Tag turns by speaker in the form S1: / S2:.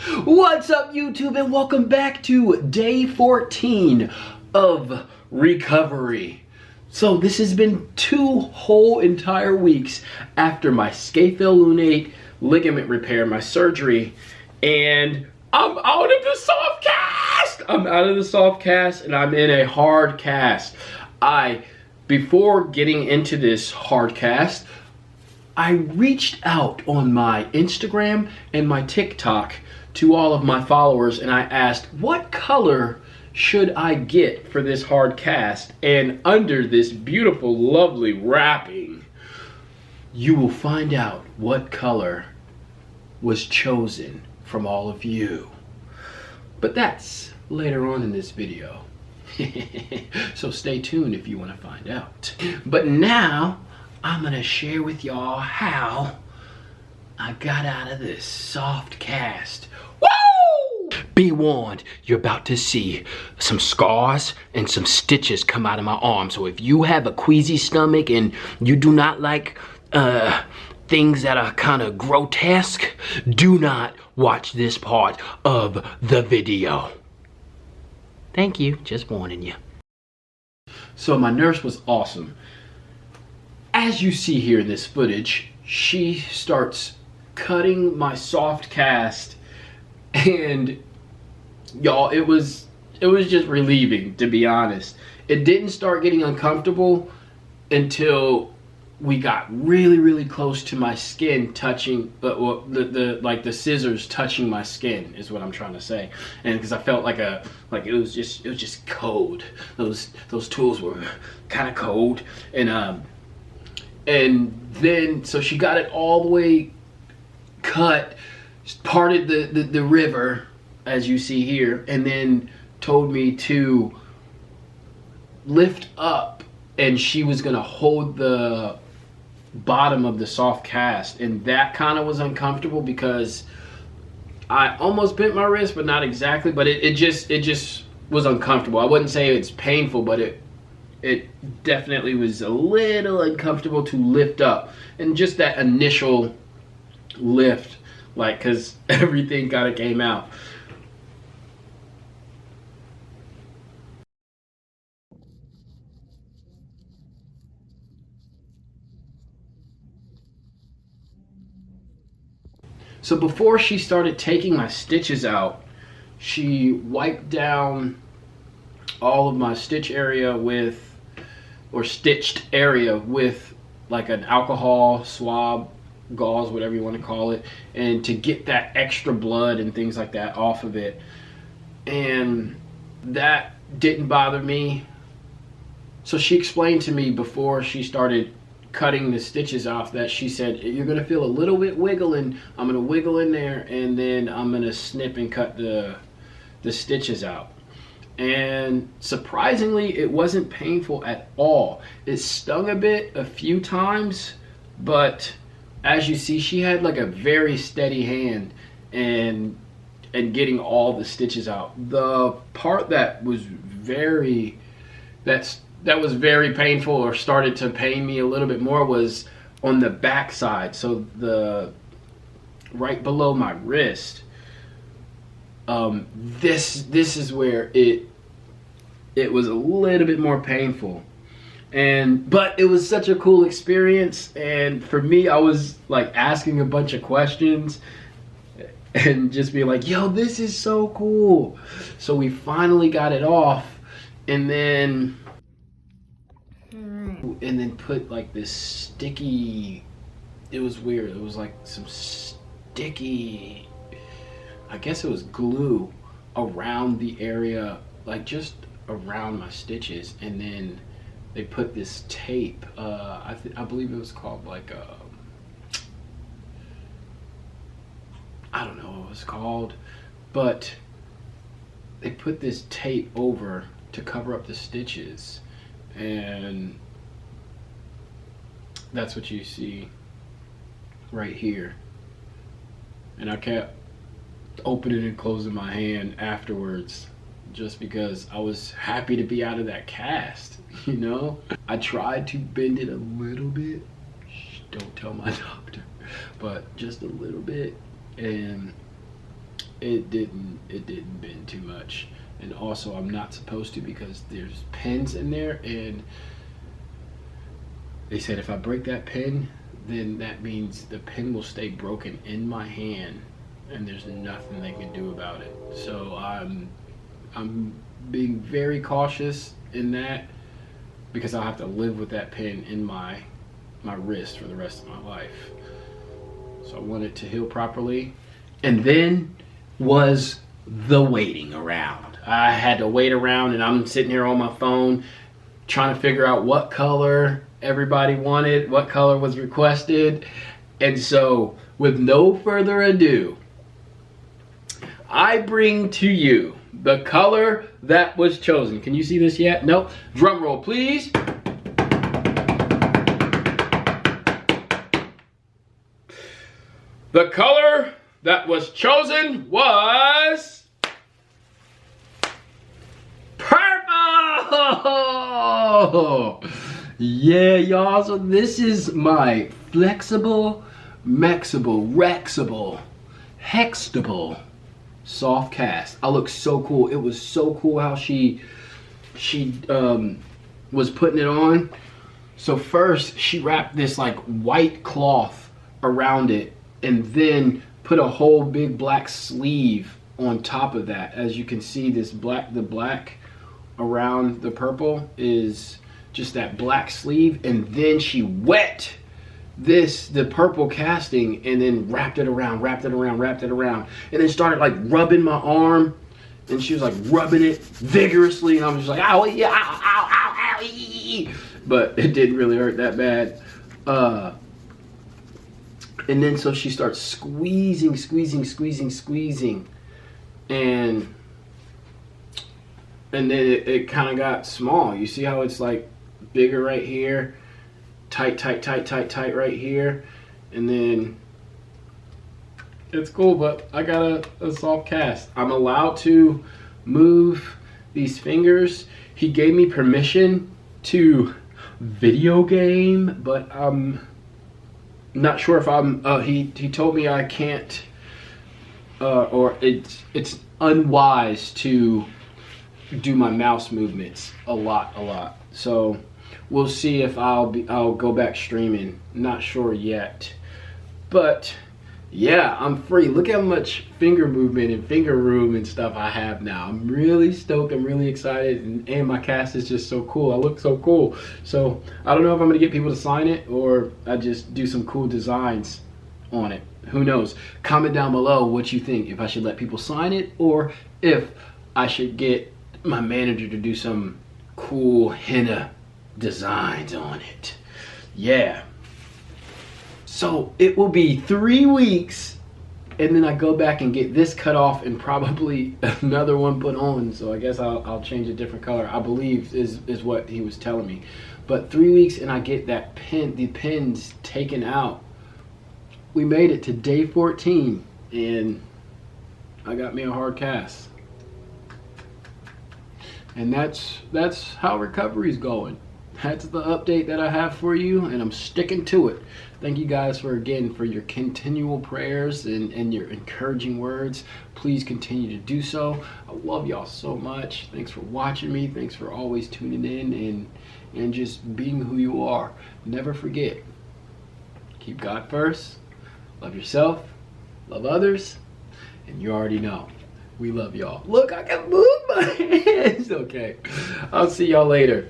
S1: What's up, YouTube, and welcome back to day 14 of recovery. So this has been 2 whole entire weeks after my scaphoid lunate ligament repair, my surgery, and I'm out of the soft cast. I'm out of the soft cast and I'm in a hard cast. Before getting into this hard cast, I reached out on my Instagram and my TikTok to all of my followers and I asked, what color should I get for this hard cast? And under this beautiful, lovely wrapping, you will find out what color was chosen from all of you. But that's later on in this video. So stay tuned if you want to find out. But now, I'm gonna share with y'all how I got out of this soft cast. Woo! Be warned, you're about to see some scars and some stitches come out of my arm. So if you have a queasy stomach and you do not like things that are kind of grotesque, do not watch this part of the video. Thank you, just warning you. So my nurse was awesome. As you see here in this footage, she starts cutting my soft cast, and y'all, it was just relieving, to be honest. It didn't start getting uncomfortable until we got really close to my skin touching, the scissors touching my skin is what I'm trying to say. And because I felt like it was just cold. Those tools were kind of cold, and then, so she got it all the way cut, parted the river, as you see here, and then told me to lift up, and she was gonna hold the bottom of the soft cast, and that kind of was uncomfortable because I almost bent my wrist, but not exactly, but it just was uncomfortable. I wouldn't say it's painful, but it definitely was a little uncomfortable to lift up, and just that initial lift, like, because everything kind of came out. So before she started taking my stitches out, she wiped down all of my stitched area with like an alcohol swab, gauze, whatever you want to call it, and to get that extra blood and things like that off of it. And that didn't bother me. So she explained to me before she started cutting the stitches off that she said, you're gonna feel a little bit wiggling. I'm gonna wiggle in there, and then I'm gonna snip and cut the stitches out. And surprisingly, it wasn't painful at all. It stung a bit a few times, but as you see, she had like a very steady hand and getting all the stitches out. The part that was very painful, or started to pain me a little bit more, was on the back side. So right below my wrist. This is where it was a little bit more painful, but it was such a cool experience. And for me, I was like asking a bunch of questions and just being like, yo, this is so cool. So we finally got it off, and then put like this sticky, it was weird, it was like some sticky, I guess it was glue around the area, like just around my stitches. And then they put this tape, I believe it was called like I don't know what it was called, but they put this tape over to cover up the stitches, and that's what you see right here. And I kept opening and closing my hand afterwards, just because I was happy to be out of that cast, you know? I tried to bend it a little bit. Shh, don't tell my doctor. But just a little bit. And it didn't bend too much. And also I'm not supposed to, because there's pins in there, and they said if I break that pin, then that means the pin will stay broken in my hand and there's nothing they can do about it. So I'm being very cautious in that, because I'll have to live with that pin in my wrist for the rest of my life. So I want it to heal properly. And then was the waiting around. I had to wait around, and I'm sitting here on my phone trying to figure out what color everybody wanted, what color was requested. And so with no further ado, I bring to you the color that was chosen. Can you see this yet? Nope. Drum roll, please. The color that was chosen was purple! Yeah, y'all, so this is my flexible, hexable soft cast. I look so cool. It was so cool how she was putting it on. So first she wrapped this like white cloth around it, and then put a whole big black sleeve on top of that. As you can see, the black around the purple is just that black sleeve, and then she wet the purple casting, and then wrapped it around, and then started like rubbing my arm, and she was like rubbing it vigorously, and I was just like, ow, yeah, ow, ow, ow, ow, ee. But it didn't really hurt that bad. And then so she starts squeezing, and then it kind of got small. You see how it's like bigger right here, tight right here, and then it's cool. But I got a soft cast. I'm allowed to move these fingers. He gave me permission to video game, but I'm not sure if I'm he told me I can't, or it's unwise to do my mouse movements a lot. So we'll see if I'll go back streaming. Not sure yet, but yeah, I'm free. Look how much finger movement and finger room and stuff I have now. I'm really stoked. I'm really excited, and my cast is just so cool. I look so cool. So I don't know if I'm gonna get people to sign it, or I just do some cool designs on it. Who knows? Comment down below what you think, if I should let people sign it, or if I should get my manager to do some cool henna designs on it. Yeah. So it will be 3 weeks, and then I go back and get this cut off and probably another one put on. So I guess I'll change a different color, I believe is what he was telling me. But 3 weeks and I get the pins taken out. We made it to day 14, and I got me a hard cast. And that's how recovery's going. That's the update that I have for you, and I'm sticking to it. Thank you guys for your continual prayers and your encouraging words. Please continue to do so. I love y'all so much. Thanks for watching me. Thanks for always tuning in and just being who you are. Never forget, keep God first, love yourself, love others, and you already know. We love y'all. Look, I can move my hands. Okay. I'll see y'all later.